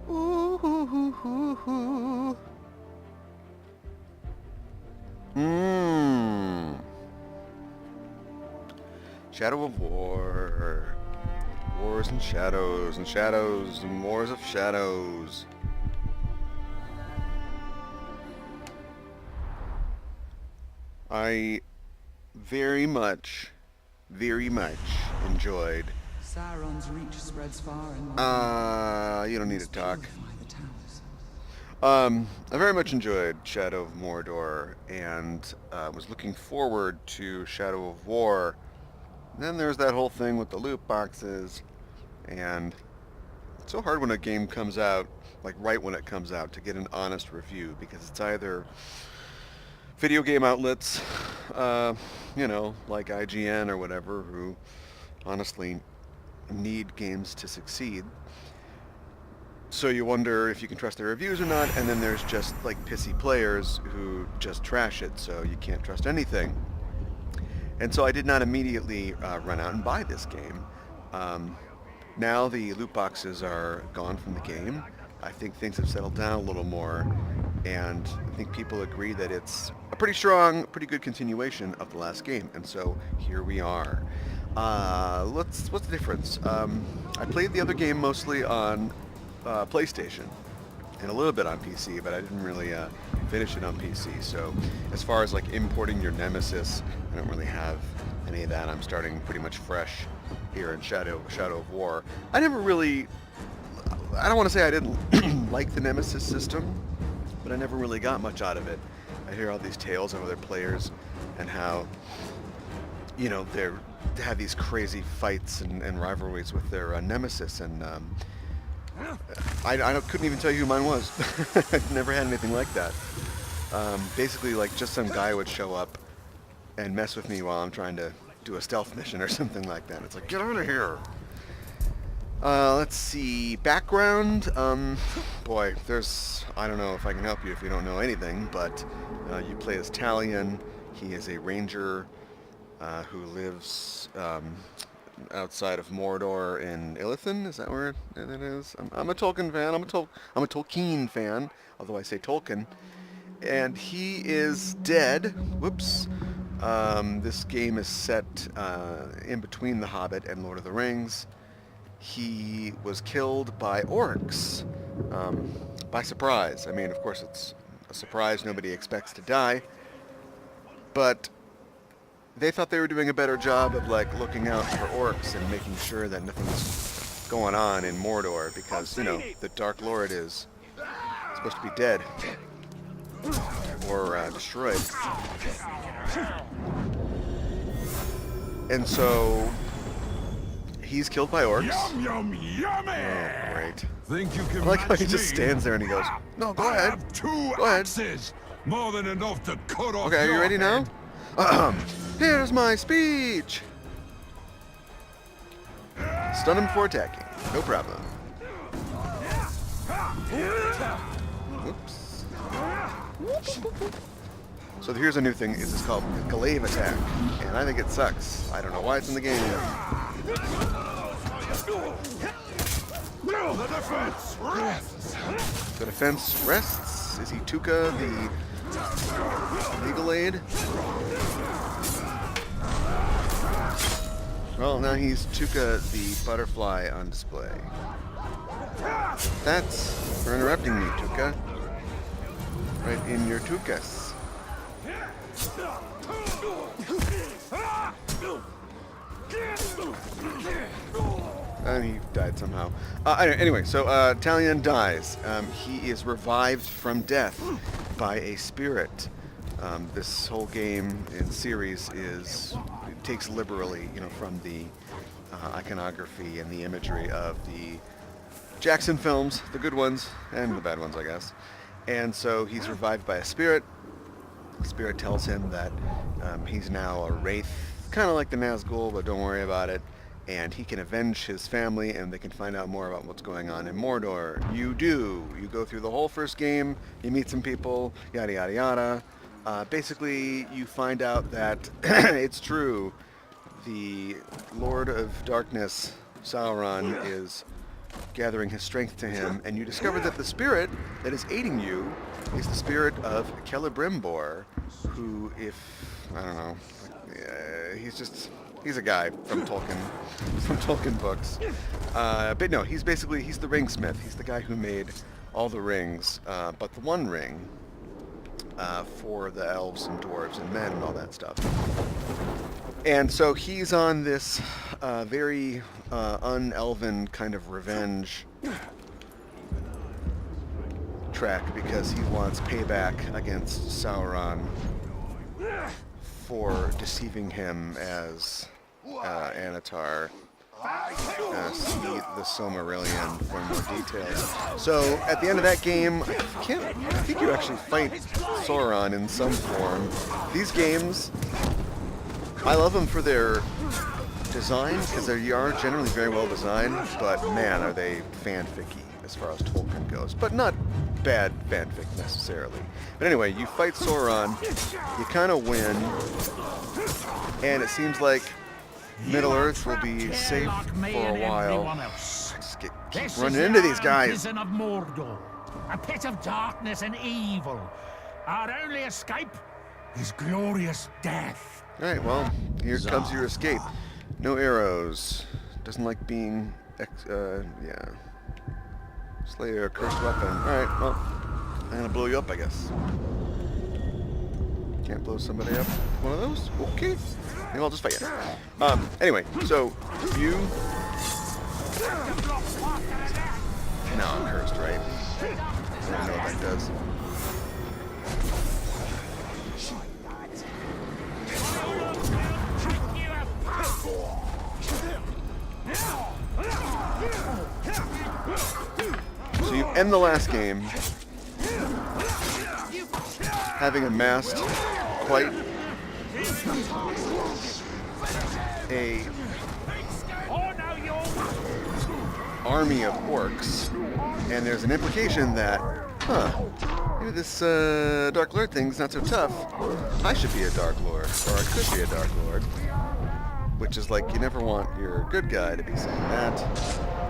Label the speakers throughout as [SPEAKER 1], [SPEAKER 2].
[SPEAKER 1] Ooh, hoo, hoo, hoo, hoo. Mmm. Shadow of War. Wars and shadows and wars of shadows. I very much enjoyed.
[SPEAKER 2] Sauron's reach spreads far and wide.
[SPEAKER 1] You don't need to talk.
[SPEAKER 2] Purify the towers.
[SPEAKER 1] I very much enjoyed Shadow of Mordor and was looking forward to Shadow of War. Then there's that whole thing with the loot boxes, and it's so hard when a game comes out, like right when it comes out, to get an honest review because it's either video game outlets, like IGN or whatever, who honestly need games to succeed. So you wonder if you can trust their reviews or not, and then there's just like pissy players who just trash it, so you can't trust anything. And so I did not immediately run out and buy this game. Now the loot boxes are gone from the game. I think things have settled down a little more, and I think people agree that it's a pretty strong, pretty good continuation of the last game. And so here we are. What's the difference? I played the other game mostly on PlayStation and a little bit on PC, but I didn't really finish it on PC. So as far as like importing your nemesis, I don't really have any of that. I'm starting pretty much fresh here in Shadow of War. I don't want to say I didn't like the nemesis system, but I never really got much out of it. I hear all these tales of other players and how, they have these crazy fights and rivalries with their nemesis, and I couldn't even tell you who mine was. I've never had anything like that. Basically, like just some guy would show up and mess with me while I'm trying to do a stealth mission or something like that. It's like, get out of here. Let's see. Background. Boy, I don't know if I can help you if you don't know anything, but you play as Talion. He is a ranger who lives outside of Mordor in Illithon. Is that where it is? I'm a Tolkien fan. I'm a Tolkien fan, although I say Tolkien. And he is dead. Whoops. This game is set in between The Hobbit and Lord of the Rings. He was killed by orcs by surprise. I mean, of course, it's a surprise. Nobody expects to die. But they thought they were doing a better job of like looking out for orcs and making sure that nothing's going on in Mordor because, the Dark Lord is supposed to be dead or destroyed. And so he's killed by orcs.
[SPEAKER 3] Yum, yummy!
[SPEAKER 1] Oh, great.
[SPEAKER 3] Think you can
[SPEAKER 1] I like how
[SPEAKER 3] match
[SPEAKER 1] he just
[SPEAKER 3] me?
[SPEAKER 1] stands there and he goes, no, go
[SPEAKER 3] I
[SPEAKER 1] ahead.
[SPEAKER 3] have two
[SPEAKER 1] Go ahead.
[SPEAKER 3] axes, more than enough to cut off
[SPEAKER 1] Okay, are you
[SPEAKER 3] your
[SPEAKER 1] ready now?
[SPEAKER 3] head.
[SPEAKER 1] Here's my speech. Stun him for attacking. No problem. Oops. So here's a new thing. It's called Glaive Attack, and I think it sucks. I don't know why it's in the game.
[SPEAKER 3] The defense rests.
[SPEAKER 1] The defense rests. Is he Tuca, the legal aid? Well, now he's Tuca, the butterfly on display. That's for interrupting me, Tuca. Right in your Tucas. And he died somehow. Anyway, so Talion dies. He is revived from death by a spirit. This whole game and series takes liberally, from the iconography and the imagery of the Jackson films, the good ones and the bad ones, I guess. And so he's revived by a spirit. The spirit tells him that he's now a wraith, kind of like the Nazgul, but don't worry about it. And he can avenge his family, and they can find out more about what's going on in Mordor. You do. You go through the whole first game, you meet some people, yada yada yada. Basically, you find out that it's true. The Lord of Darkness, Sauron, is gathering his strength to him, and you discover that the spirit that is aiding you is the spirit of Celebrimbor, who, if I don't know, he's a guy from Tolkien books. But no, he's the ringsmith. He's the guy who made all the rings, but the one ring for the elves and dwarves and men and all that stuff. And so he's on this very un-elven kind of revenge track because he wants payback against Sauron for deceiving him as Anatar. See the Silmarillion for more details. So at the end of that game, I think you actually fight Sauron in some form. These games, I love them for their design, because they are generally very well designed, but man, are they fanficky as far as Tolkien goes. But not bad fanfic necessarily. But anyway, you fight Sauron, you kind of win, and it seems like Middle-earth will be safe for a while. Just keep running into these guys.
[SPEAKER 4] Prison of Mordor, a pit of darkness and evil. Our only escape is glorious death.
[SPEAKER 1] Alright, well, here comes your escape. No arrows. Doesn't like being, yeah. Slayer, cursed weapon. Alright, well, I'm gonna blow you up, I guess. Can't blow somebody up with one of those? Okay. Maybe I'll just fight you. Anyway, so you... No, I'm cursed, right? I don't know what that does. So you end the last game having amassed quite a army of orcs, and there's an implication that, maybe this Dark Lord thing's not so tough. I should be a Dark Lord, or I could be a Dark Lord. Which is like, you never want your good guy to be saying that.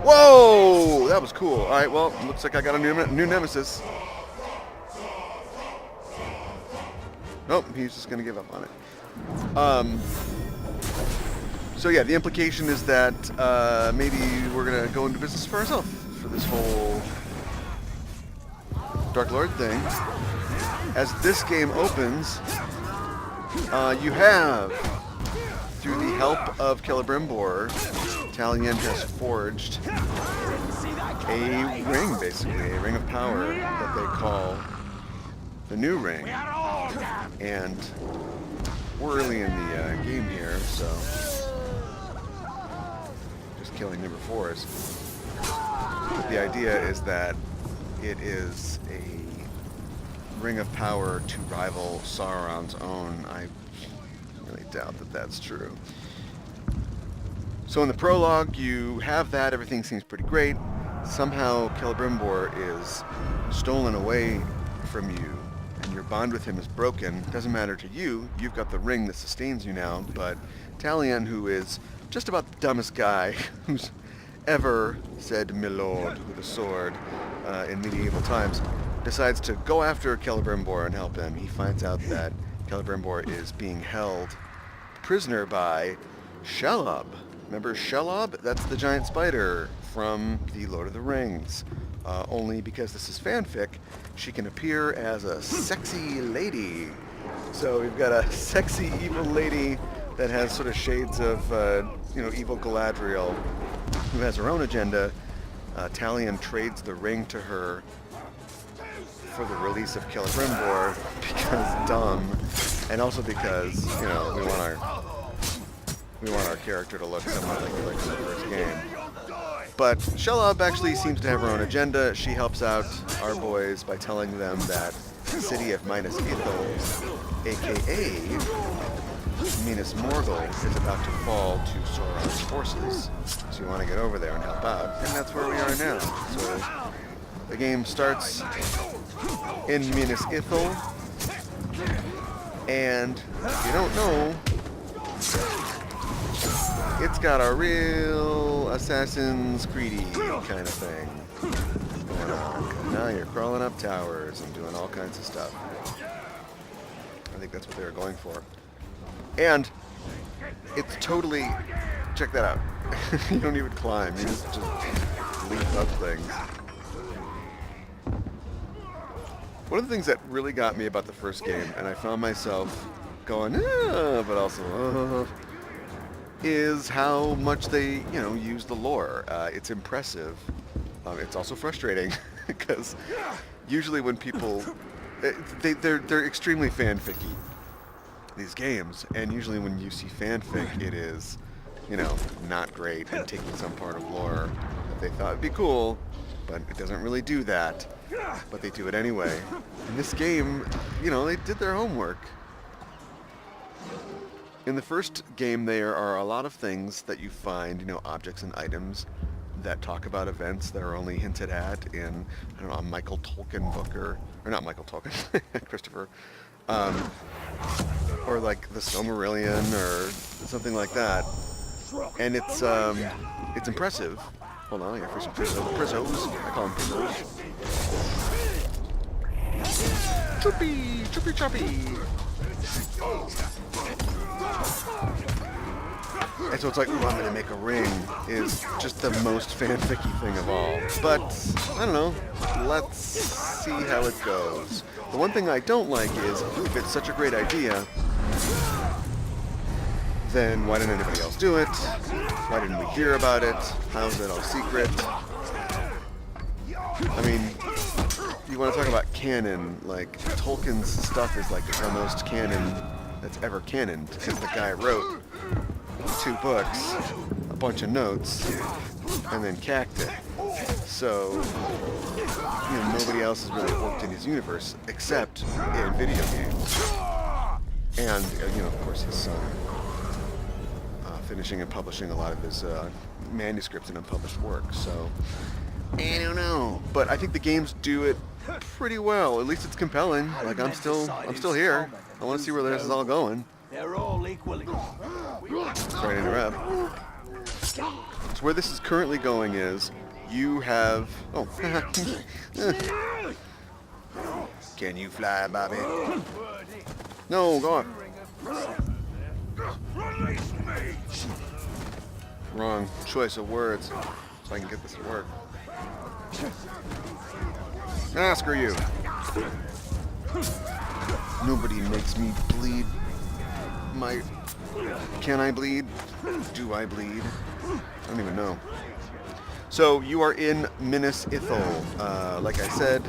[SPEAKER 1] Whoa! That was cool. Alright, well, looks like I got a new nemesis. Nope, he's just gonna give up on it. So yeah, the implication is that maybe we're gonna go into business for ourselves for this whole Dark Lord thing. As this game opens, you have, through the help of Celebrimbor, Talion has forged a ring, basically, a ring of power that they call the New Ring. And we're early in the game here, so just killing number 4s. But the idea is that it is a ring of power to rival Sauron's own. I really doubt that that's true. So in the prologue, you have that. Everything seems pretty great. Somehow Celebrimbor is stolen away from you, and your bond with him is broken. Doesn't matter to you. You've got the ring that sustains you now. But Talion, who is just about the dumbest guy who's ever said "milord" with a sword in medieval times, decides to go after Celebrimbor and help him. He finds out that Celebrimbor is being held prisoner by Shelob. Remember Shelob? That's the giant spider from the Lord of the Rings. Only because this is fanfic, she can appear as a sexy lady. So we've got a sexy evil lady that has sort of shades of, evil Galadriel, who has her own agenda. Talion trades the ring to her for the release of Celebrimbor because dumb, and also because, we want our character to look somewhat like in the first game. But Shelob actually seems to have her own agenda. She helps out our boys by telling them that the city of Minas Ithil, aka Minas Morgul, is about to fall to Sauron's forces. So you want to get over there and help out, and that's where we are now. So the game starts in Minas Ithil, and if you don't know, it's got a real Assassin's Creedy kind of thing going on. 'Cause now you're crawling up towers and doing all kinds of stuff. I think that's what they were going for. And it's totally... Check that out. You don't even climb. You just leap up things. One of the things that really got me about the first game, and I found myself going, but also, is how much they, use the lore. It's impressive. It's also frustrating, because usually when people, they're extremely fanficky, these games, and usually when you see fanfic, it is, not great and taking some part of lore that they thought would be cool, but it doesn't really do that. But they do it anyway. In this game, they did their homework. In the first game, there are a lot of things that you find, objects and items that talk about events that are only hinted at in, I don't know, a Michael Tolkien book or not Michael Tolkien, Christopher, or like the Silmarillion or something like that. And it's impressive. Hold on, I got some Prizzos. I call them Prizzos. Choppy, choppy, choppy. And so it's like, ooh, I'm gonna make a ring is just the most fanficky thing of all. But, I don't know, let's see how it goes. The one thing I don't like is, if it's such a great idea, then why didn't anybody else do it? Why didn't we hear about it? How is it all secret? I mean, you want to talk about canon, like, Tolkien's stuff is like the most canon that's ever canoned, because the guy wrote 2 books, a bunch of notes, and then cacked it. So, nobody else has really worked in his universe, except in video games. And, of course, his son. Finishing and publishing a lot of his manuscripts and unpublished work, so I don't know. But I think the games do it pretty well. At least it's compelling. Like I'm still here. I want to see where this is all going.
[SPEAKER 5] They're all equally.
[SPEAKER 1] Sorry to interrupt. So where this is currently going is you have Can you fly, Bobby? No, go on.
[SPEAKER 3] Release me!
[SPEAKER 1] Wrong choice of words, so I can get this to work. Ah, screw you. Nobody makes me bleed. Can I bleed? Do I bleed? I don't even know. So you are in Minas Ithil. Like I said,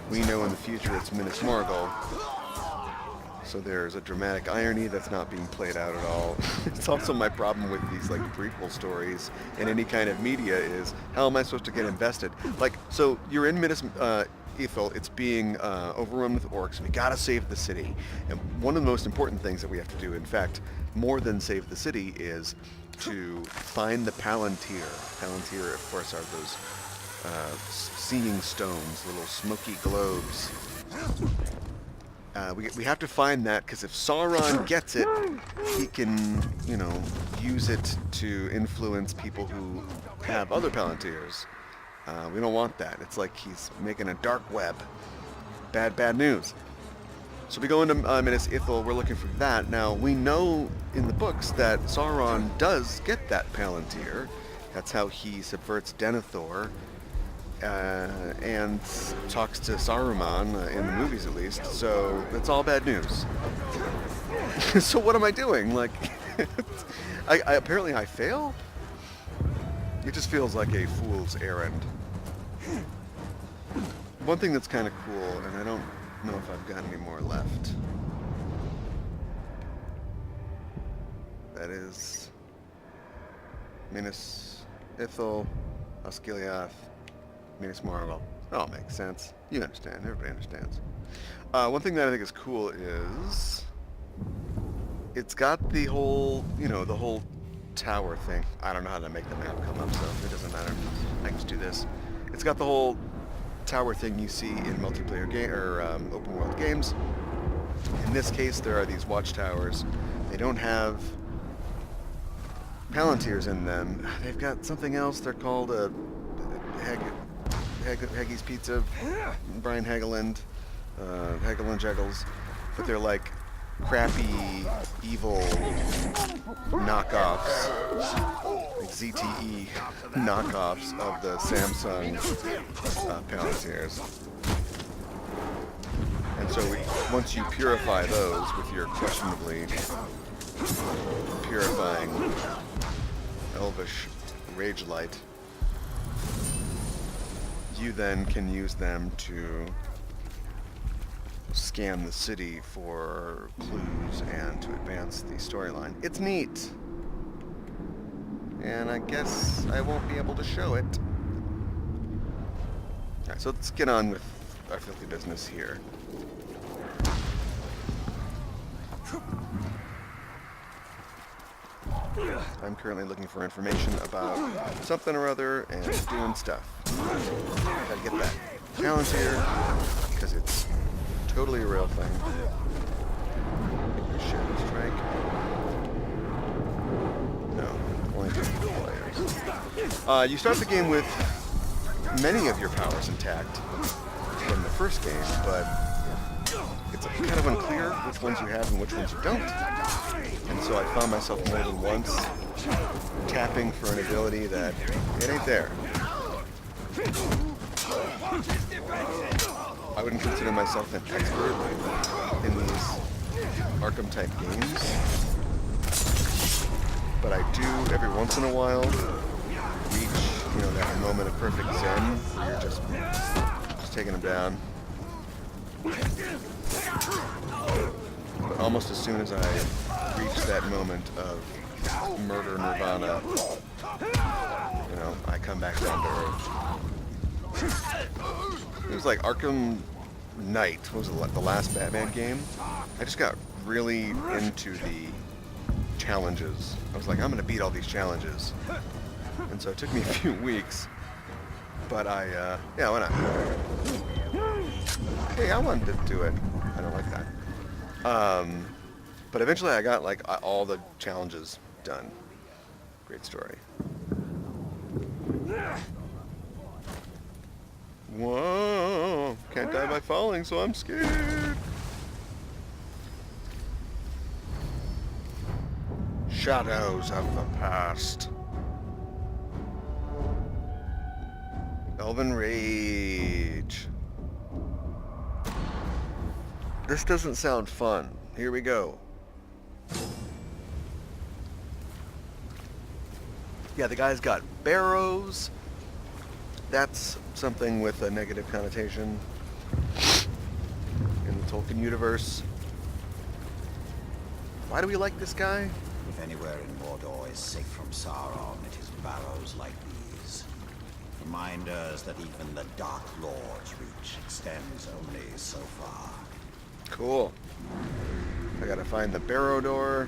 [SPEAKER 1] we know in the future it's Minas Morgul. So there's a dramatic irony that's not being played out at all. It's also my problem with these like prequel stories in any kind of media is, how am I supposed to get invested? Like, so you're in Minas Ithil, it's being overrun with orcs, we gotta save the city. And one of the most important things that we have to do, in fact, more than save the city, is to find the Palantir. Palantir, of course, are those seeing stones, little smoky globes. We have to find that, because if Sauron gets it, he can, use it to influence people who have other Palantirs. We don't want that. It's like he's making a dark web. Bad news. So we go into Minas Ithil, we're looking for that. Now, we know in the books that Sauron does get that Palantir. That's how he subverts Denethor. And talks to Saruman, in the movies at least, so that's all bad news. So what am I doing? Like, apparently I fail? It just feels like a fool's errand. One thing that's kind of cool, and I don't know if I've got any more left. That is Minas Ithil, Osgiliath, Minas Morgul. It all makes sense. You understand. Everybody understands. One thing that I think is cool is it's got the whole, the whole tower thing. I don't know how to make the map come up, so it doesn't matter. I can just do this. It's got the whole tower thing you see in multiplayer game or open world games. In this case, there are these watchtowers. They don't have Palantirs in them. They've got something else. They're called Haggie's Pizza, Brian Hageland, Hageland Jeggles, but they're like crappy, evil knockoffs, like ZTE knockoffs of the Samsung Palantirs. And so once you purify those with your questionably purifying elvish rage light, you then can use them to scan the city for clues and to advance the storyline. It's neat. And I guess I won't be able to show it. Alright, so let's get on with our filthy business here. I'm currently looking for information about something or other and doing stuff. Gotta get that Palantir, because it's totally a real thing. Shadow Strike. No, only 2 players. You start the game with many of your powers intact from the first game, but it's kind of unclear which ones you have and which ones you don't. And so I found myself more than once tapping for an ability that it ain't there. I wouldn't consider myself an expert in these Arkham-type games, but I do every once in a while reach, that moment of perfect zen where you're just taking them down. But almost as soon as I reach that moment of murder nirvana, I come back down to earth. It was like Arkham Knight, what was it, the last Batman game? I just got really into the challenges. I was like, I'm gonna beat all these challenges. And so it took me a few weeks, but why not? Hey, I wanted to do it. I don't like that. But eventually I got like all the challenges done. Great story. Whoa! Can't die by falling, so I'm scared. Shadows of the past. Elven Rage. This doesn't sound fun. Here we go. Yeah, the guy's got barrows. That's something with a negative connotation in the Tolkien universe. Why do we like this guy?
[SPEAKER 5] If anywhere in Mordor is safe from Sauron, it is barrows like these. Reminders that even the Dark Lord's reach extends only so far.
[SPEAKER 1] Cool. I gotta find the barrow door.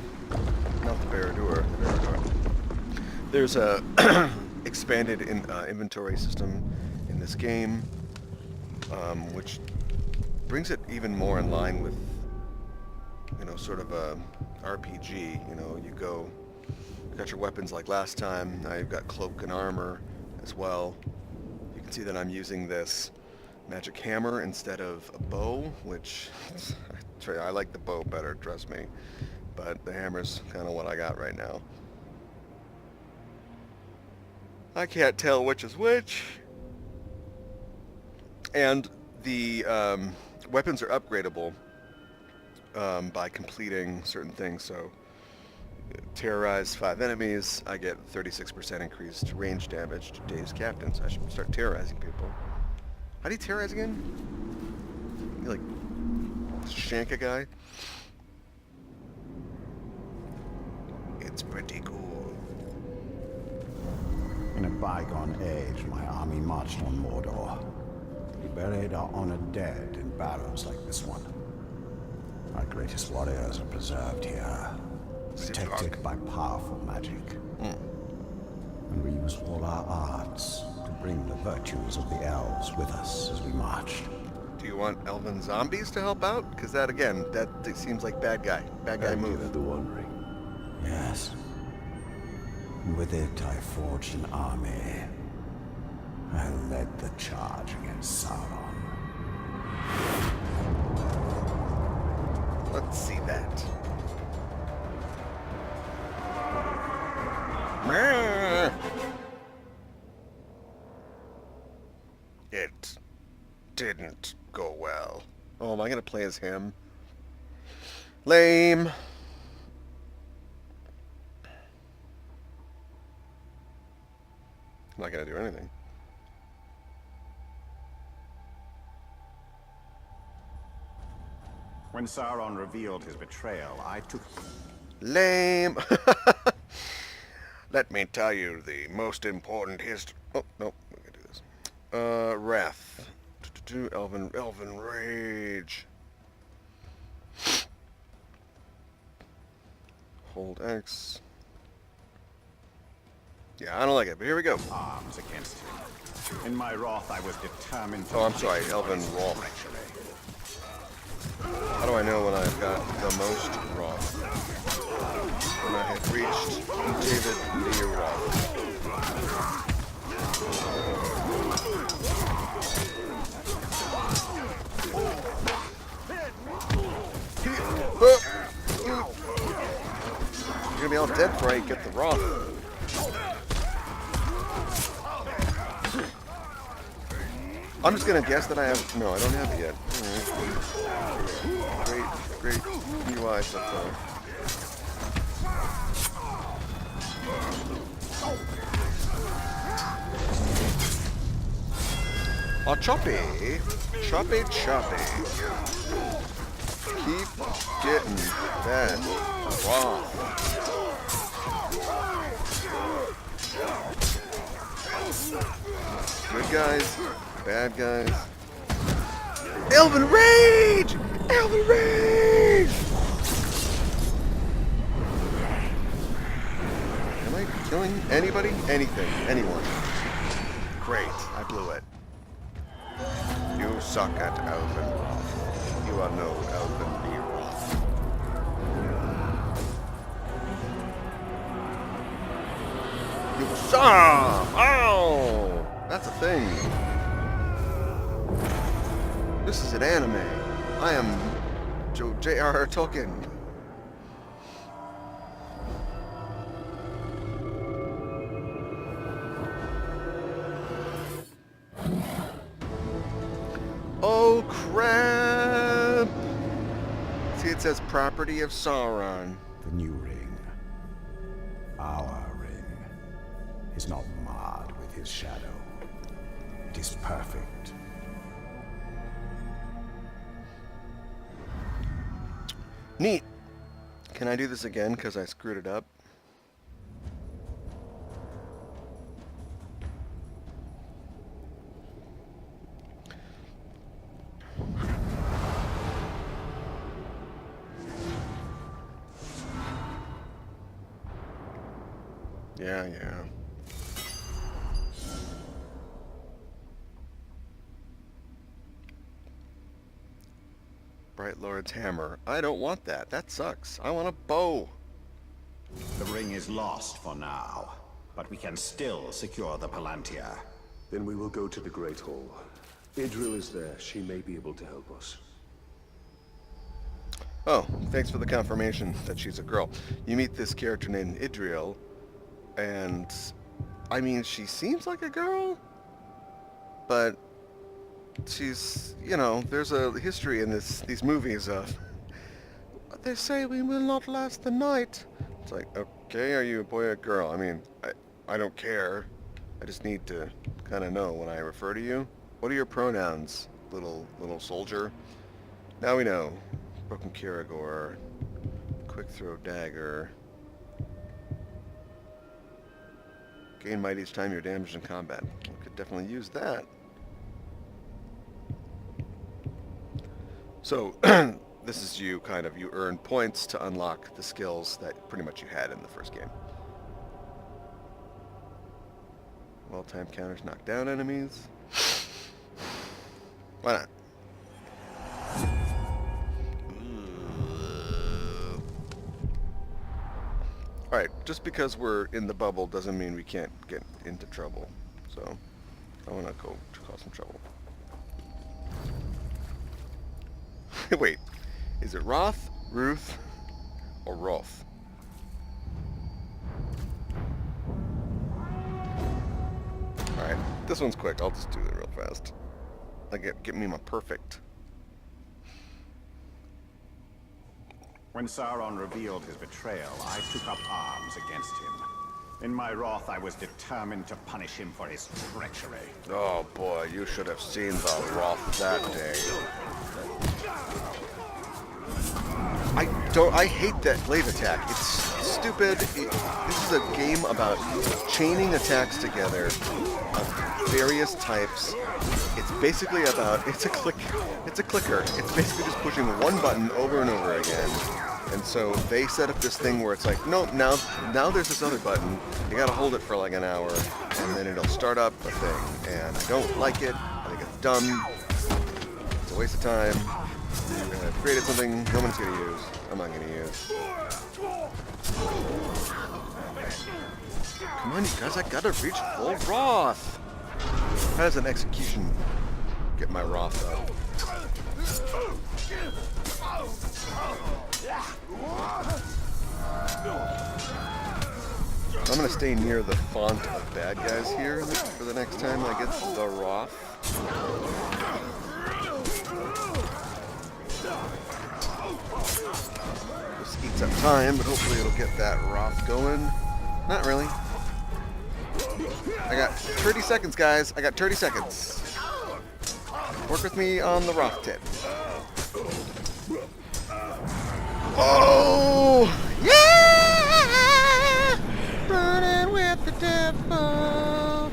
[SPEAKER 1] Not the barrow door, the barrow door. There's a expanded inventory system in this game, which brings it even more in line with, sort of a RPG. You got your weapons like last time. Now you've got cloak and armor as well. You can see that I'm using this magic hammer instead of a bow, which I like the bow better, trust me. But the hammer's kind of what I got right now. I can't tell which is which. And the weapons are upgradable by completing certain things. So, terrorize 5 enemies, I get 36% increased range damage to dazed captains. I should start terrorizing people. How do you terrorize again? You like shank a guy? It's pretty cool.
[SPEAKER 5] In a bygone age, my army marched on Mordor. We buried our honored dead in barrows like this one. Our greatest warriors are preserved here, protected by powerful magic. And we used all our arts to bring the virtues of the elves with us as we marched.
[SPEAKER 1] Do you want elven zombies to help out? Because that seems like bad guy move.
[SPEAKER 5] The wandering. Yes. and with it I forged an army. I led the charge against Sauron.
[SPEAKER 1] Let's see that. Meh. It didn't go well. Oh, am I gonna play as him? Lame. I'm not gonna do anything.
[SPEAKER 5] When Sauron revealed his betrayal, I took...
[SPEAKER 1] Lame. Let me tell you the most important history. Oh, no, we can do this. Wrath. Elven Rage. Hold X. Yeah, I don't like it, but here we go.
[SPEAKER 5] arms against him. In my wrath, I was determined to...
[SPEAKER 1] Oh, I'm sorry, Elven Wrath. How do I know when I've got the most wrath? When I have reached David the Wrath. You're gonna be all dead before I get the wrath. I'm just gonna guess that I have. No, I don't have it yet. Great UI so far. Oh, choppy. Keep getting that raw. Good guys, bad guys. Elven Rage! Elven Rage! Am I killing anybody? Anything? Anyone? Great, I blew it. You suck at Elven Wrath. You are no Elven Wrath. You suck! Oh! That's a thing. This is an anime. I am J.R.R. Tolkien. Oh crap! See, it says property of Sauron.
[SPEAKER 5] The new ring, our ring, is not marred with his shadow. It is perfect.
[SPEAKER 1] Neat. Can I do this again because I screwed it up? Yeah. Bright Lord's hammer. I don't want that. That sucks. I want a bow.
[SPEAKER 5] The ring is lost for now, but we can still secure the Palantir.
[SPEAKER 6] Then we will go to the Great Hall. Idril is there. She may be able to help us.
[SPEAKER 1] Oh, thanks for the confirmation that she's a girl. You meet this character named Idril, and I mean, she seems like a girl, but she's, you know, there's a history in these movies of, they say we will not last the night. It's like, okay, are you a boy or a girl? I mean, I don't care. I just need to kind of know when I refer to you. What are your pronouns, little soldier? Now we know. Broken Kiragor, quick throw dagger. Gain might each time you're damaged in combat. We could definitely use that. So, this is you earn points to unlock the skills that pretty much you had in the first game. Well-timed counters knock down enemies. Why not? Alright, just because we're in the bubble doesn't mean we can't get into trouble. So, I want to go cause some trouble. Wait, is it Roth, Ruth, or Rolf? Alright, this one's quick. I'll just do it real fast. Get me my perfect.
[SPEAKER 5] When Sauron revealed his betrayal, I took up arms against him. In my wrath, I was determined to punish him for his treachery.
[SPEAKER 1] Oh boy, you should have seen the Roth that day. I hate that glaive attack. It's stupid. This is a game about chaining attacks together of various types. It's basically about, it's a clicker. It's basically just pushing one button over and over again. And so they set up this thing where it's like, nope, now there's this other button. You gotta hold it for like an hour, and then it'll start up a thing. And I don't like it. I think it's dumb. It's a waste of time. I've created something no one's gonna use. I'm not gonna use. Come on, you guys, I gotta reach full Roth. How does an execution get my Roth up? I'm gonna stay near the font of bad guys here for the next time I get the Roth. This eats up time, but hopefully it'll get that Roth going. Not really. I got 30 seconds, guys. I got 30 seconds. Work with me on the Roth tip. Oh! Yeah! Running with the devil.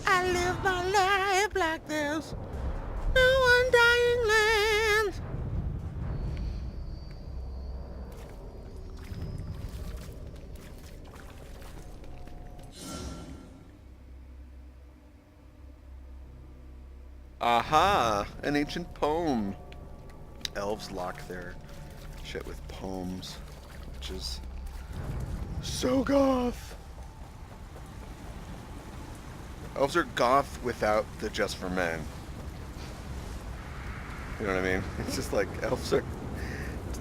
[SPEAKER 1] I live my life like this. No undying land. Aha! An ancient poem. Elves lock their shit with poems, which is so goth. Elves are goth without the just for men. You know what I mean? It's just like elves are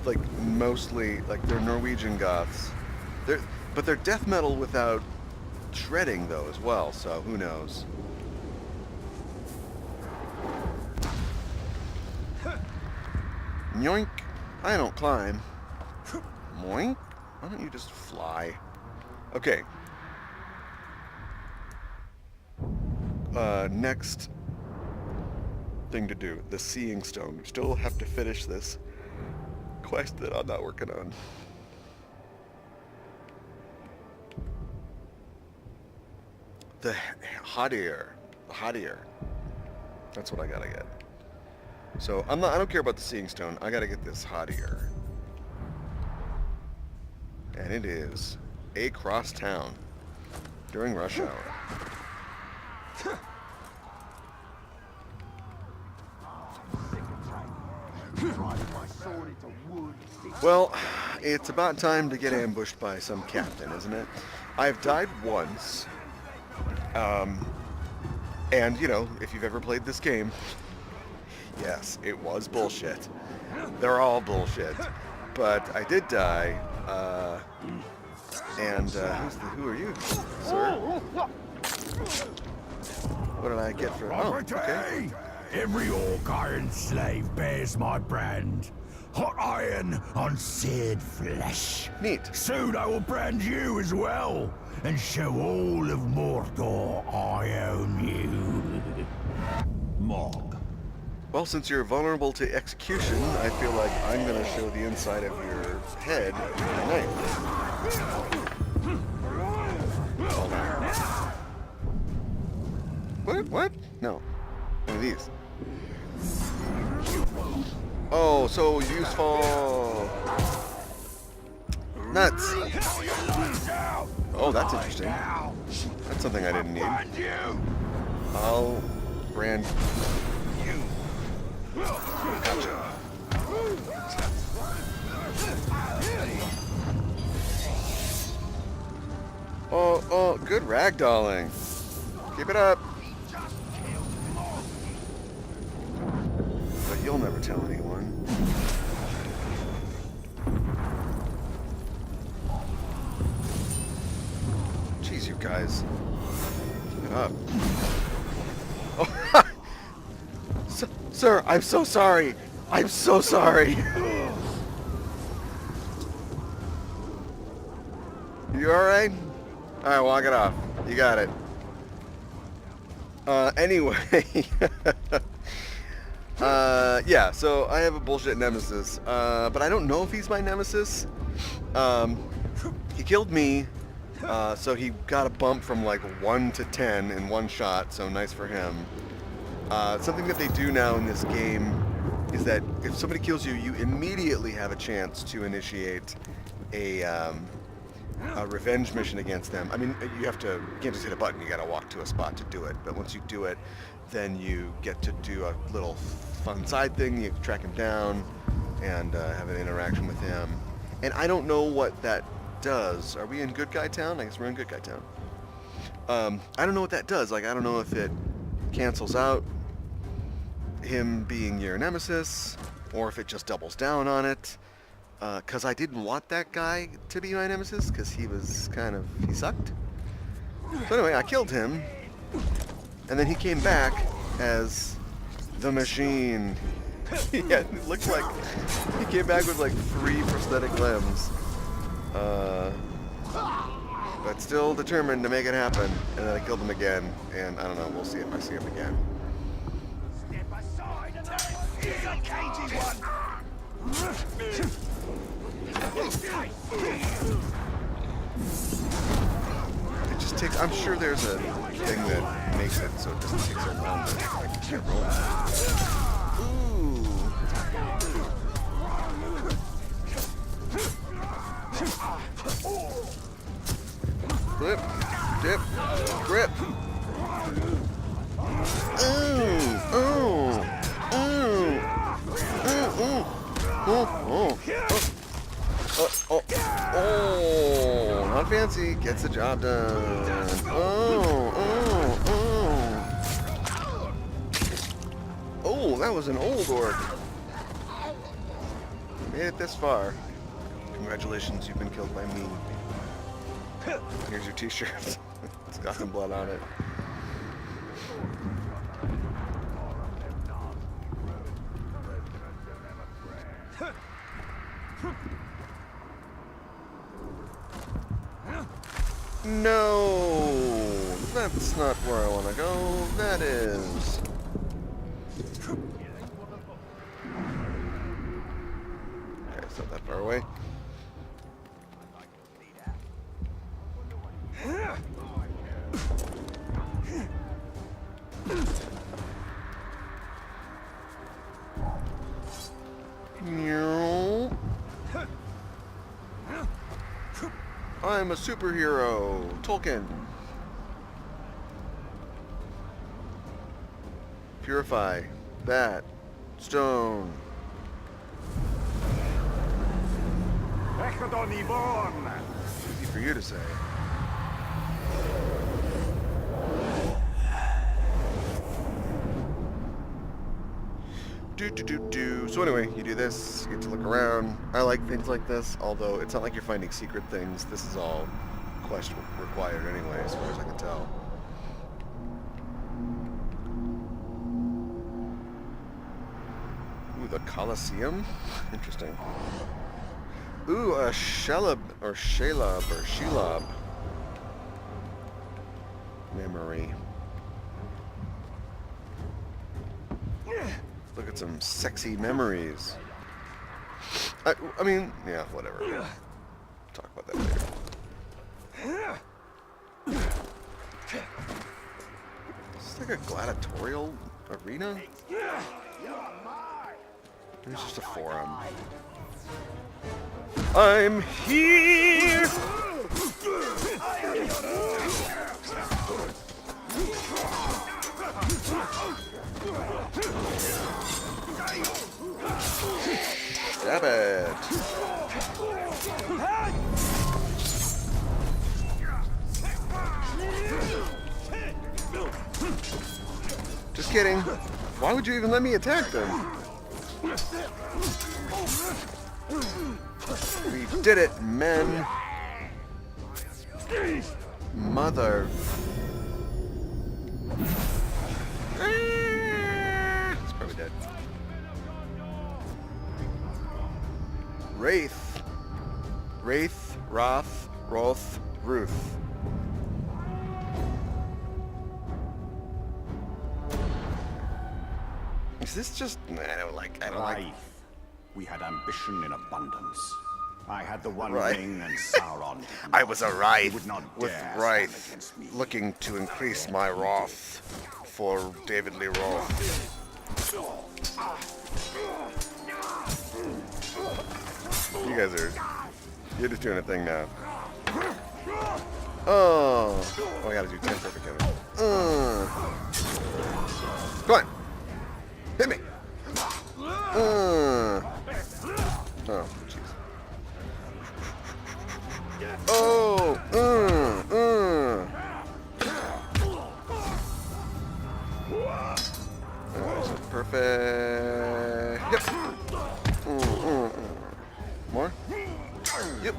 [SPEAKER 1] like mostly like they're Norwegian goths. But they're death metal without shredding though as well, so who knows? Yoink! I don't climb. Moink! Why don't you just fly? Okay. Next thing to do, the Seeing Stone. We still have to finish this quest that I'm not working on. The Hadir. The Hadir. That's what I gotta get. So I don't care about the Seeing Stone. I gotta get this Hadir. And it is across town during rush hour. Well, it's about time to get ambushed by some captain, isn't it? I've died once. And, you know, if you've ever played this game, yes, it was bullshit. They're all bullshit. But I did die, and, who are you, sir? What did I get for... Oh, okay.
[SPEAKER 4] Every orc iron slave bears my brand. Hot iron on seared flesh.
[SPEAKER 1] Neat.
[SPEAKER 4] Soon I will brand you as well, and show all of Mordor I own you. Mog.
[SPEAKER 1] Well, since you're vulnerable to execution, I feel like I'm going to show the inside of your head with my knife. Hold on. What? No. One of these. Oh, so useful. Nuts. Oh, that's interesting. That's something I didn't need. I'll brand you. Gotcha. Oh, good ragdolling. Keep it up. But you'll never tell anyone. Jeez, you guys. Keep it up. Oh, sir, I'm so sorry. I'm so sorry. You alright? Alright, walk it off. You got it. Anyway. Yeah, so I have a bullshit nemesis. But I don't know if he's my nemesis. He killed me. So he got a bump from like 1 to 10 in one shot, so nice for him. Something that they do now in this game is that if somebody kills you, you immediately have a chance to initiate a revenge mission against them. I mean, you can't just hit a button, you gotta walk to a spot to do it. But once you do it, then you get to do a little fun side thing. You track him down and have an interaction with him. And I don't know what that does. Are we in Good Guy Town? I guess we're in Good Guy Town. I don't know what that does. Like, I don't know if it cancels out him being your nemesis, or if it just doubles down on it. Because I didn't want that guy to be my nemesis, because he sucked. So anyway, I killed him, and then he came back as the machine. Yeah, it looked like he came back with like 3 prosthetic limbs. But still determined to make it happen, and then I killed him again, and I don't know, we'll see if I see him again. It just takes, I'm sure there's a thing that makes it so it doesn't take so long to get rolling. Ooh. Flip, dip, grip. Oh, not fancy. Gets the job done. Oh, that was an old orc. Made it this far. Congratulations, you've been killed by me. Here's your t-shirt. It's got some blood on it. No, that's not where I want to go. That is. Okay, it's not that far away. I'm a superhero. Tolkien. Purify. That. Stone. Easy for you to say. So anyway, you do this, you get to look around. I like things like this, although it's not like you're finding secret things. This is all quest required anyway, as far as I can tell. Ooh, the Colosseum? Interesting. Ooh, a Shelob memory. Look at some sexy memories. I mean, yeah, whatever. Talk about that later. This is like a gladiatorial arena? It's just a forum. I'm here! Stab it. Just kidding. Why would you even let me attack them? We did it, men. Mother. He's probably dead. Wraith. Wraith, Roth, Rolf, Ruth. Is this just... I don't like...
[SPEAKER 5] We had ambition in abundance. I had the One
[SPEAKER 1] Right.
[SPEAKER 5] Ring and Sauron.
[SPEAKER 1] I was a Wraith
[SPEAKER 5] would not
[SPEAKER 1] with
[SPEAKER 5] dare stand
[SPEAKER 1] Wraith,
[SPEAKER 5] against me.
[SPEAKER 1] looking to increase my wrath for David Lee Roth. You guys are... You're just doing a thing now. Oh, I gotta do 10 perfect damage. Come on. Hit me. Oh, jeez. Oh, This is perfect. Yep. More? Yep.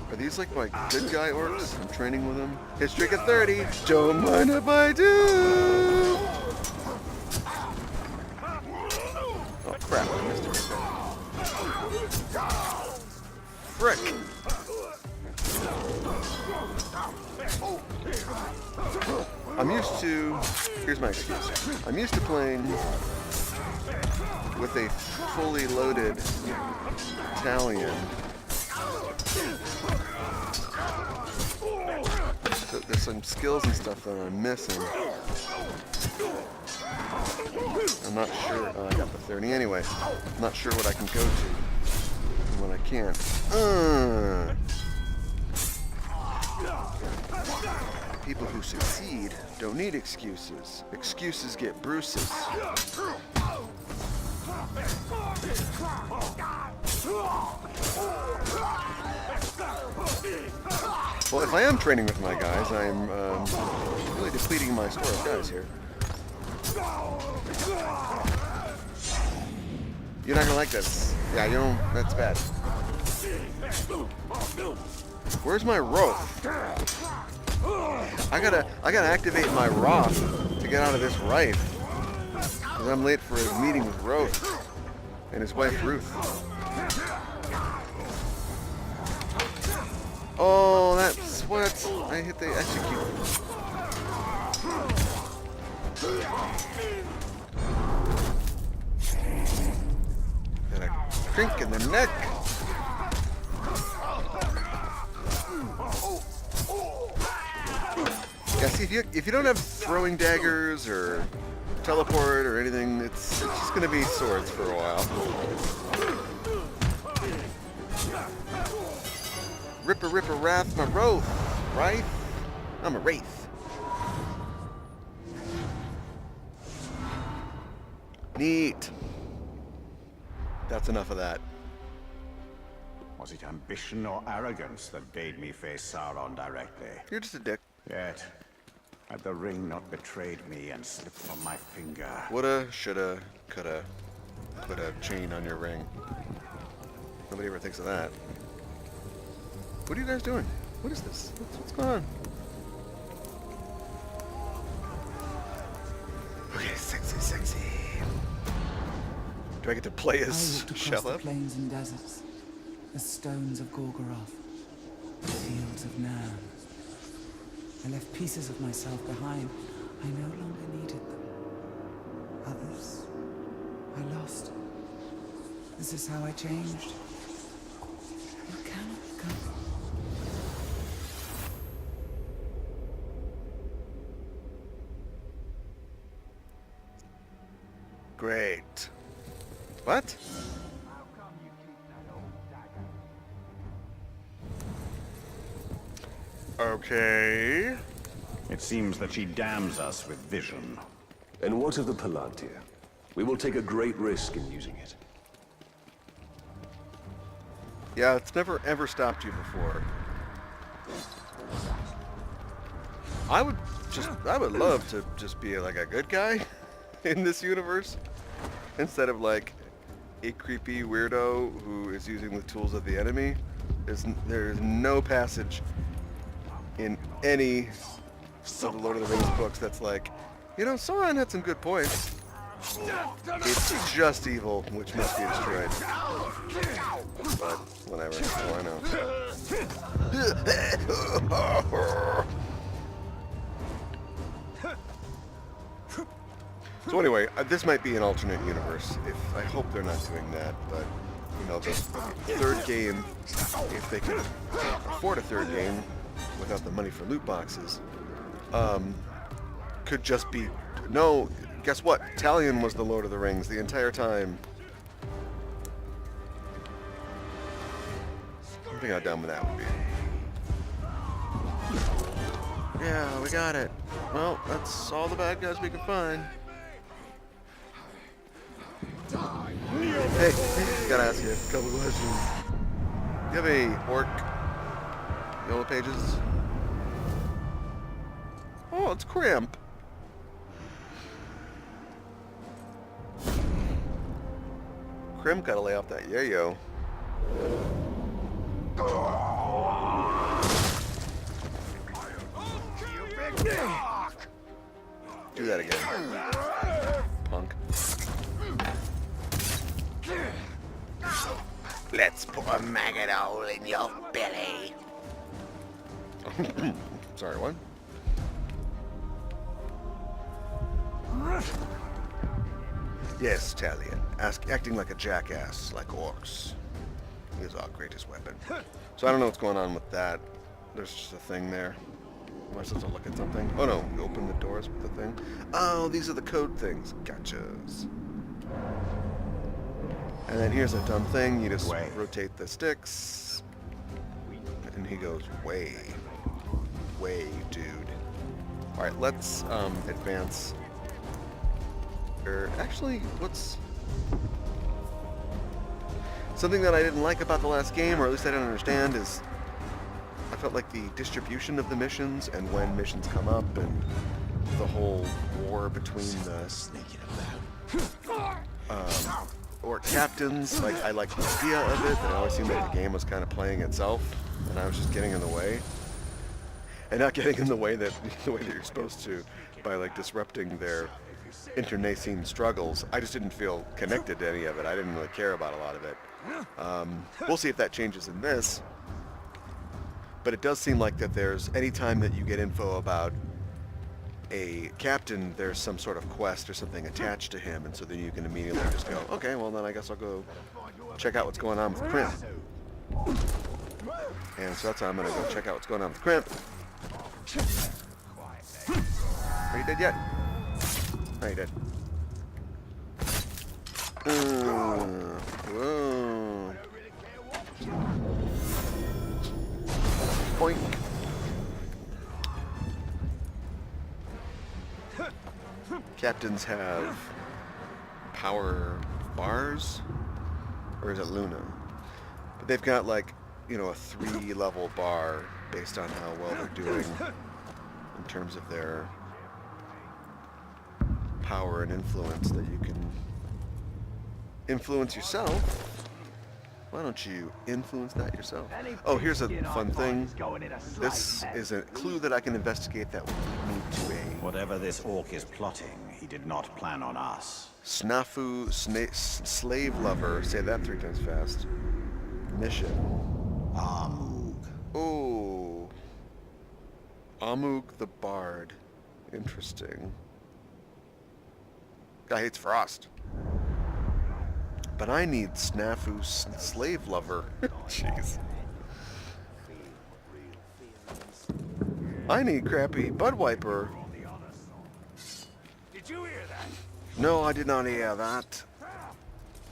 [SPEAKER 1] Are these like my good guy orcs? I'm training with them. Hit streak at 30. Don't mind if I do. Oh crap! I missed it. Frick! I'm used to. Here's my excuse. I'm used to playing with a fully loaded Talion. So there's some skills and stuff that I'm missing. I'm not sure. Oh, I got the 30 anyway. I'm not sure what I can go to and what I can't. People who succeed don't need excuses. Excuses get bruises. Well, if I am training with my guys, I'm really depleting my store of guys here. You're not gonna like this. Yeah, you know, that's bad. Where's my Wrath? I gotta activate my Wrath to get out of this Wraith. Because I'm late for a meeting with Wrath and his wife Ruth. Oh, that's what I hit the execute. Got a crink in the neck. Yeah, see, if you don't have throwing daggers or teleport or anything, it's just gonna be swords for a while. Ripper, Wrath, my Wraith, right? I'm a Wraith. Neat. That's enough of that.
[SPEAKER 5] Was it ambition or arrogance that bade me face Sauron directly?
[SPEAKER 1] You're just a dick.
[SPEAKER 5] Yet, had the ring not betrayed me and slipped from my finger,
[SPEAKER 1] Woulda, shoulda, coulda. Put a chain on your ring. Nobody ever thinks of that. What are you guys doing? What is this? What's going on? Okay, sexy. Do I get to play
[SPEAKER 2] I
[SPEAKER 1] as
[SPEAKER 2] walked across the
[SPEAKER 1] Shellep?
[SPEAKER 2] plains and deserts, the stones of Gorgoroth, the fields of Nam. I left pieces of myself behind. I no longer needed them. Others, I lost. This is how I changed. You cannot come.
[SPEAKER 1] Great. What? Okay.
[SPEAKER 5] it seems that she damns us with vision.
[SPEAKER 6] And what of the Palantir? We will take a great risk in using it.
[SPEAKER 1] Yeah, it's never ever stopped you before. I would love to just be like a good guy in this universe instead of like a creepy weirdo who is using the tools of the enemy. There's no passage in any of the Lord of the Rings books that's like, you know, Sauron had some good points. It's just evil, which must be destroyed. But whatever, why not? So anyway, this might be an alternate universe. I hope they're not doing that, but you know, the third game, if they could afford a third game without the money for loot boxes, could just be no. Guess what? Talion was the Lord of the Rings the entire time. I think how dumb that would be. Yeah, we got it. Well, that's all the bad guys we can find. Hey, gotta ask you a couple questions. Do you have a orc yellow pages? Oh, it's Cramp. Crim gotta lay off that yayo. Do that again. Punk. Let's put a maggot hole in your belly. Sorry, what? Yes, Talion. Acting like a jackass, like orcs. He is our greatest weapon. So I don't know what's going on with that. There's just a thing there. Am I supposed to look at something? Oh no, you open the doors with the thing. Oh, these are the code things. Gotchas. And then here's a dumb thing. You just rotate the sticks. And he goes, way, dude. Alright, let's advance. Actually, what's... Something that I didn't like about the last game, or at least I didn't understand, is I felt like the distribution of the missions and when missions come up and the whole war between the orc captains. Like, I liked the idea of it, but it always seemed like the game was kind of playing itself, and I was just getting in the way. And not getting in the way that you're supposed to by like disrupting their internecine struggles. I just didn't feel connected to any of it. I didn't really care about a lot of it. We'll see if that changes in this. But it does seem like that there's any time that you get info about a captain, there's some sort of quest or something attached to him, and so then you can immediately just go, okay, well then I guess I'll go check out what's going on with Crimp. And so that's how I'm gonna go check out what's going on with Crimp. Are you dead yet? No, you did. Whoa. Boink. Captains have power bars, or is it Luna? But they've got like, you know, a 3-level bar based on how well they're doing in terms of their power and influence, that you can influence yourself. Why don't you influence that yourself? Oh, here's a fun thing. This is a clue that I can investigate that will lead me to a...
[SPEAKER 5] Whatever this orc is plotting, he did not plan on us.
[SPEAKER 1] Snafu slave lover. Say that 3 times fast. Mission.
[SPEAKER 5] Amug.
[SPEAKER 1] Oh. Amug the Bard. Interesting. Guy hates frost. But I need Snafu slave lover. Jeez. I need crappy butt wiper.
[SPEAKER 4] Did you hear that?
[SPEAKER 1] No, I did not hear that.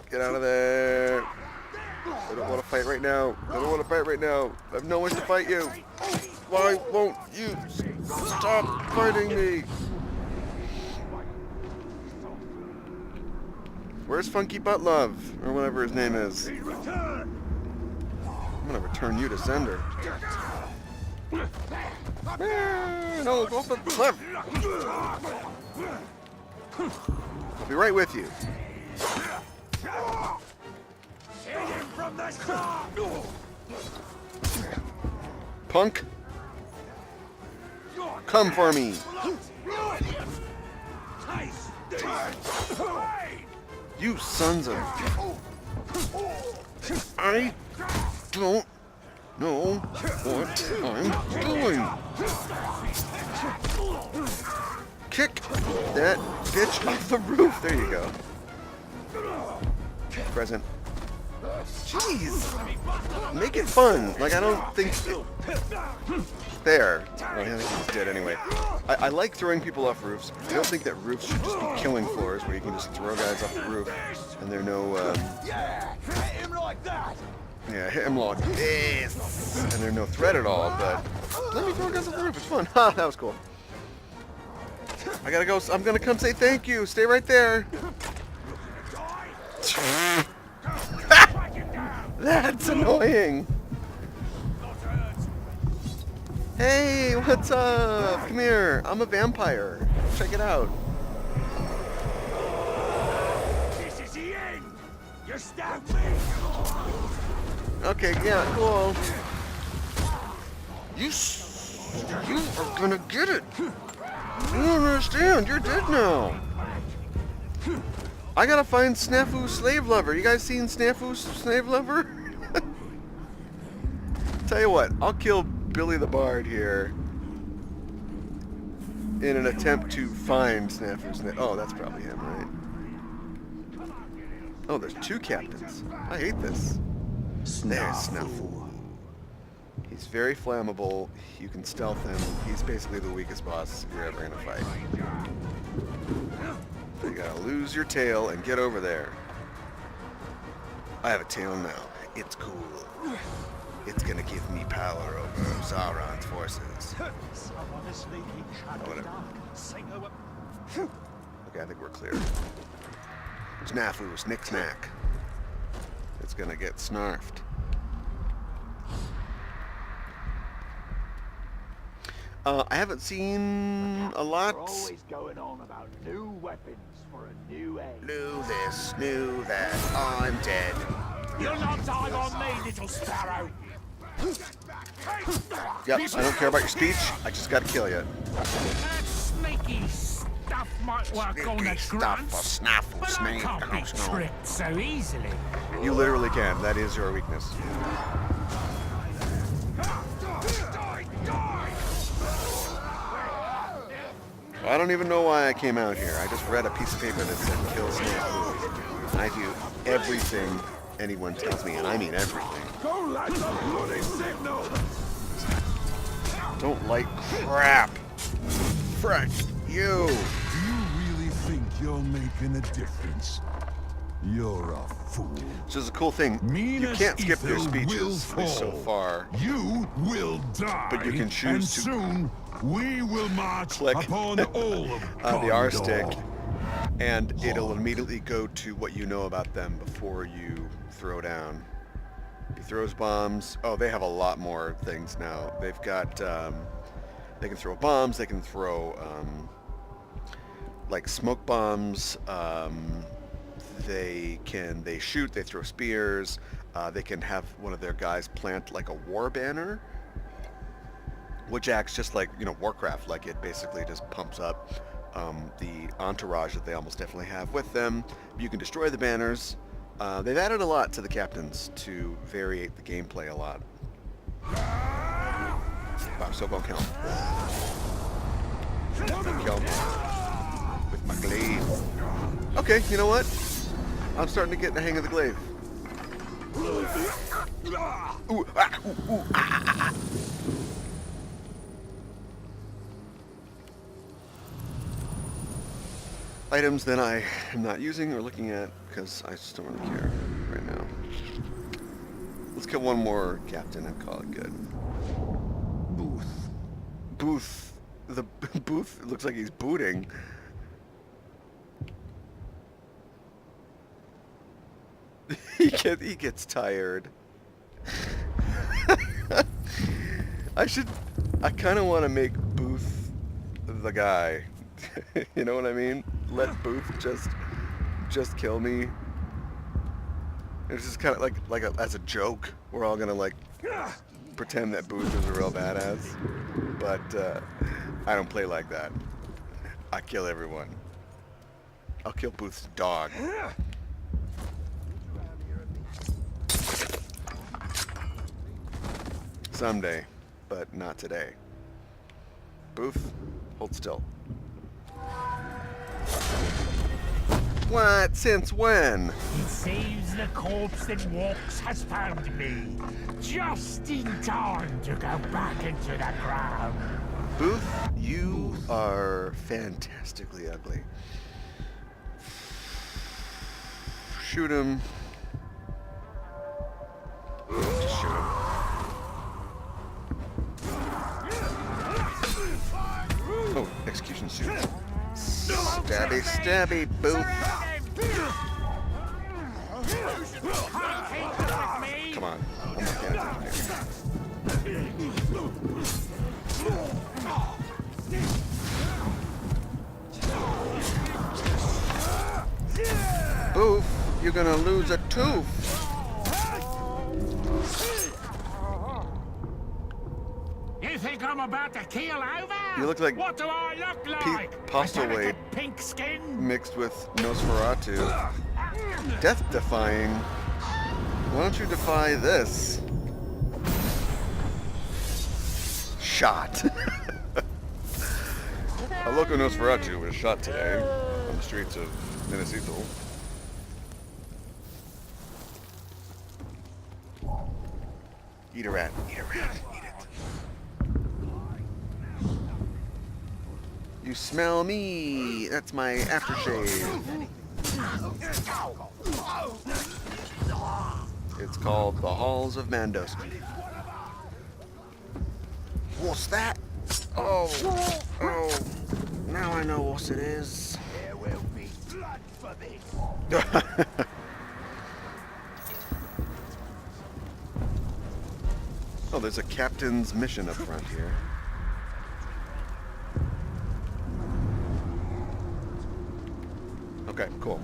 [SPEAKER 1] Get out of there. I don't want to fight right now. I don't want to fight right now. I have no wish to fight you. Why won't you stop fighting me? Where's Funky Butt Love? Or whatever his name is. I'm gonna return you to sender. No, go for the left. I'll be right with you. Punk. Come for me. You sons of... I don't know what I'm doing. Kick that bitch off the roof. There you go. Present. Jeez. Make it fun. Like, I don't think... There. Oh, I think he's dead anyway. I like throwing people off roofs. I don't think that roofs should just be killing floors where you can just throw guys off the roof and there are no...
[SPEAKER 4] Yeah, hit him like that.
[SPEAKER 1] Yeah, hit him like this. And there's no threat at all, but... Let me throw guys off the roof. It's fun. Ha, that was cool. I gotta go. I'm gonna come say thank you. Stay right there. That's annoying. Hey, what's up? Come here. I'm a vampire. Check it out.
[SPEAKER 4] This is the end. You stabbed me.
[SPEAKER 1] Okay, yeah, cool. You are gonna get it. You don't understand. You're dead now. I gotta find Snafu Slave Lover. You guys seen Snafu Slave Lover? Tell you what, I'll kill Billy the Bard here in an attempt to find Snafu Slave. Oh, that's probably him, right? Oh, there's two captains. I hate this. There's Snafu. He's very flammable. You can stealth him. He's basically the weakest boss you're ever gonna fight. You gotta lose your tail and get over there. I have a tail now. It's cool. It's gonna give me power over Sauron's forces. Oh, whatever. Okay, I think we're clear. Snafu, snick snack. It's gonna get snarfed. I haven't seen a lot.
[SPEAKER 4] Always going on about new weapons for a new age.
[SPEAKER 1] Knew this, knew that. I'm dead.
[SPEAKER 4] You're not dying on me, little sparrow.
[SPEAKER 1] Yep, I don't care about your speech. I just gotta kill you.
[SPEAKER 7] That sneaky stuff might work on the grunts,
[SPEAKER 1] Snafu,
[SPEAKER 7] but I
[SPEAKER 1] snake,
[SPEAKER 7] can't be
[SPEAKER 1] snow.
[SPEAKER 7] tricked so easily.
[SPEAKER 1] You literally can. That is your weakness. I don't even know why I came out here. I just read a piece of paper that said kill Snafu. And I do everything anyone tells me, and I mean everything. Don't like crap. Frick you.
[SPEAKER 3] Do you really think you're making a difference? You're a fool.
[SPEAKER 1] So this is a cool thing. You can't skip your speeches, at least so far.
[SPEAKER 3] You will die.
[SPEAKER 1] But you can choose
[SPEAKER 3] and
[SPEAKER 1] to
[SPEAKER 3] soon we will march
[SPEAKER 1] click
[SPEAKER 3] upon all of
[SPEAKER 1] the R
[SPEAKER 3] Gondor.
[SPEAKER 1] stick, and it'll immediately go to what you know about them before you throw down. He throws bombs. Oh, they have a lot more things now. They've got, they can throw bombs. They can throw, like smoke bombs. They shoot. They throw spears. They can have one of their guys plant like a war banner, which acts just like, Warcraft. Like it basically just pumps up the entourage that they almost definitely have with them. You can destroy the banners. They've added a lot to the captains to variate the gameplay a lot. Wow, so gonna kill him. Kill him with my glaive. Okay, you know what? I'm starting to get the hang of the glaive. Ooh, ah, ooh, ooh, ah. Items that I am not using or looking at because I just don't really care right now. Let's kill one more captain and call it good. Booth. The Booth looks like he's booting. He gets tired. I kind of want to make Booth the guy. You know what I mean? Let Booth just kill me. It's just kind of like as a joke. We're all gonna like pretend that Booth is a real badass, but I don't play like that. I kill everyone. I'll kill Booth's dog. Someday, but not today. Booth, hold still. What? Since when?
[SPEAKER 7] It seems the corpse that walks has found me. Just in time to go back into the ground.
[SPEAKER 1] Booth, you are fantastically ugly. Shoot him. Just shoot him. Oh, execution suit. Stabby, stabby, Booth. Come on. I'm not paying attention here. Booth, you're gonna lose a tooth.
[SPEAKER 7] You think I'm about to keel over?
[SPEAKER 1] You look like
[SPEAKER 7] what do I look like?
[SPEAKER 1] Pete Postlewaite
[SPEAKER 7] Pink skin?
[SPEAKER 1] mixed with Nosferatu. Death-defying. Why don't you defy this? Shot. A local Nosferatu was shot today on the streets of Minnesota. Eat a rat. Eat a rat. Eat it. You smell me. That's my aftershave. It's called the Halls of Mandoski. What's that? Oh, oh. Now I know what it is.
[SPEAKER 4] There will be blood for this.
[SPEAKER 1] Oh, there's a captain's mission up front here. Okay, cool.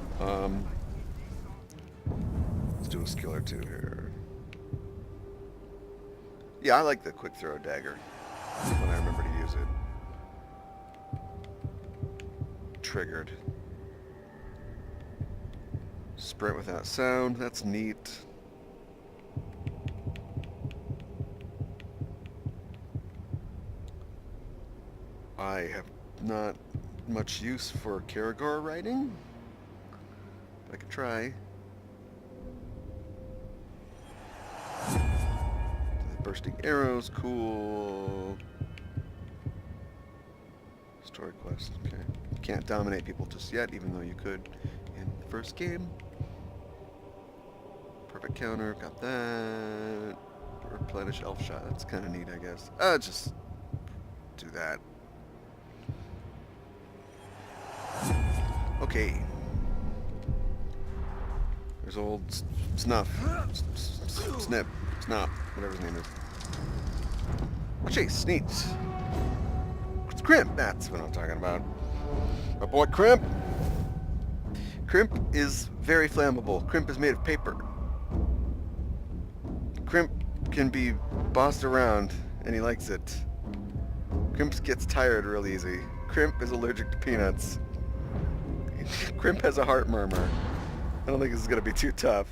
[SPEAKER 1] Let's do a skill or two here. Yeah, I like the quick throw dagger when I remember to use it. Triggered. Sprint without sound, that's neat. I have not much use for Karagor riding. I could try. Bursting arrows, cool. Story quest, okay. Can't dominate people just yet, even though you could in the first game. Perfect counter, got that. Replenish elf shot, that's kind of neat, I guess. Just do that. Okay. There's old Snuff. Snip. Snop. Whatever his name is. Chase. Neat. It's Crimp. That's what I'm talking about. My boy Crimp. Crimp is very flammable. Crimp is made of paper. Crimp can be bossed around, and he likes it. Crimp gets tired real easy. Crimp is allergic to peanuts. Crimp has a heart murmur. I don't think this is going to be too tough.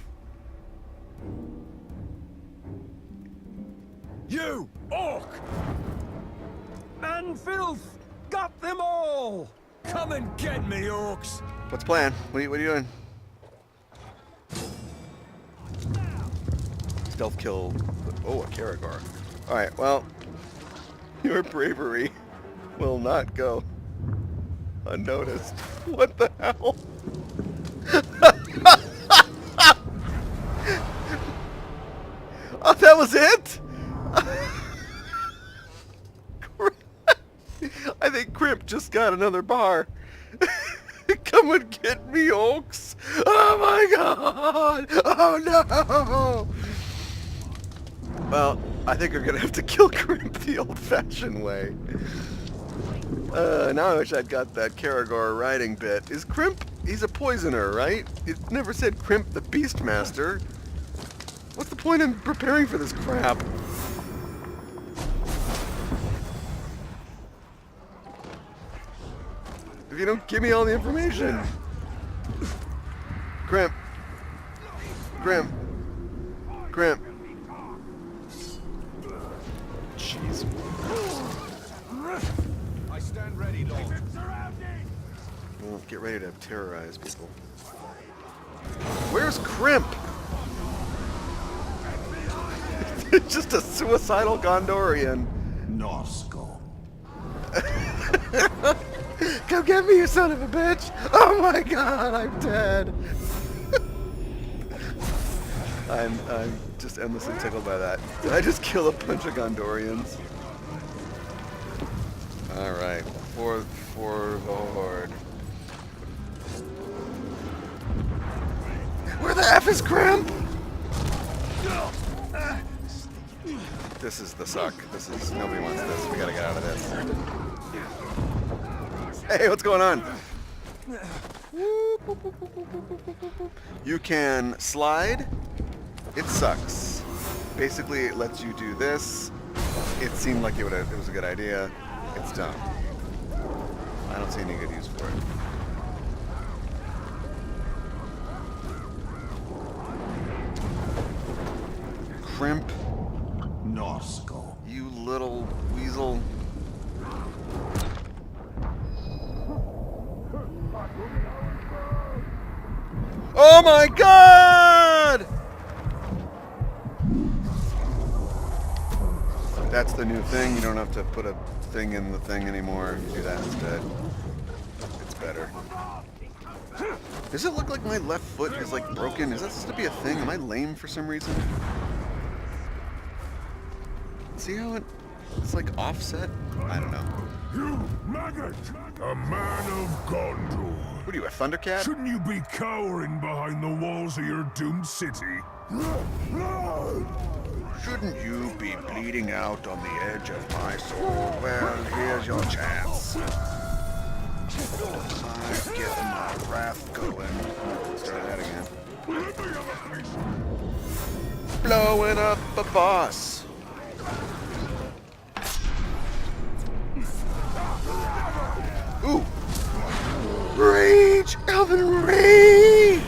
[SPEAKER 8] You, orc! Man filth! Got them all! Come and get me, orcs!
[SPEAKER 1] What's the plan? What are you doing? Stealth kill. Oh, a Karagor. Alright, well, your bravery will not go unnoticed. What the hell? Oh, that was it? I think Crimp just got another bar. Come and get me, Oaks. Oh my god. god! Oh no! Well, I think we're gonna have to kill Crimp the old-fashioned way. Now I wish I'd got that Karagor riding bit. Is Crimp... He's a poisoner, right? It never said Crimp the Beastmaster. What's the point in preparing for this crap? If you don't give me all the information. Crimp. Crimp. Crimp. Jeez.
[SPEAKER 8] I stand ready, Lord.
[SPEAKER 1] Well, get ready to terrorize people. Where's Crimp? It's just a suicidal Gondorian.
[SPEAKER 5] Norsko.
[SPEAKER 1] Come get me, you son of a bitch! Oh my god, I'm dead! I'm just endlessly tickled by that. Did I just kill a bunch of Gondorians? Alright, for the Horde. Where the F is Crimp? This is the suck. This is... Nobody wants this. We gotta get out of this. Hey, what's going on? You can slide. It sucks. Basically, it lets you do this. It seemed like it was a good idea. It's dumb. I don't see any good use for it. Crimp.
[SPEAKER 5] Norsko.
[SPEAKER 1] You little weasel. Oh my god! That's the new thing. You don't have to put a thing in the thing anymore. You do that instead. It's better. Does it look like my left foot is like broken? Is that supposed to be a thing? Am I lame for some reason? See how it's like offset? I don't know.
[SPEAKER 4] You maggot! A man of Gondor.
[SPEAKER 1] What are you, a Thundercat?
[SPEAKER 4] Shouldn't you be cowering behind the walls of your doomed city?
[SPEAKER 1] Shouldn't you be bleeding out on the edge of my sword? Well, here's your chance. I'm getting my wrath going. Let's try that again. Blowing up a boss. Ooh. Rage! Elven Rage!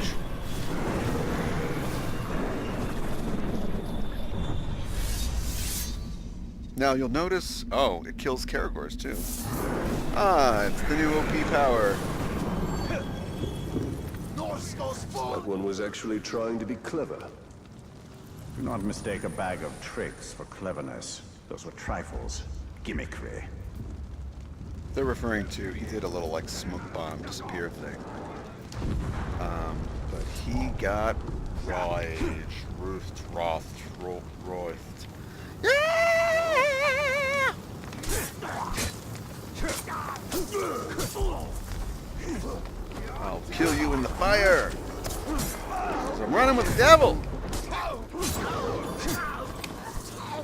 [SPEAKER 1] Now you'll notice, oh, it kills Karagors too. Ah, it's the new OP power.
[SPEAKER 6] That one was actually trying to be clever.
[SPEAKER 5] Do not mistake a bag of tricks for cleverness. Those were trifles. Gimmickry.
[SPEAKER 1] They're referring to, he did a little like smoke bomb disappear thing. But he got Rage, Roithed. Yeah! I'll kill you in the fire. 'Cause I'm running with the devil.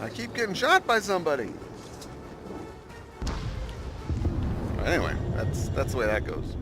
[SPEAKER 1] I keep getting shot by somebody. Anyway, that's the way that goes.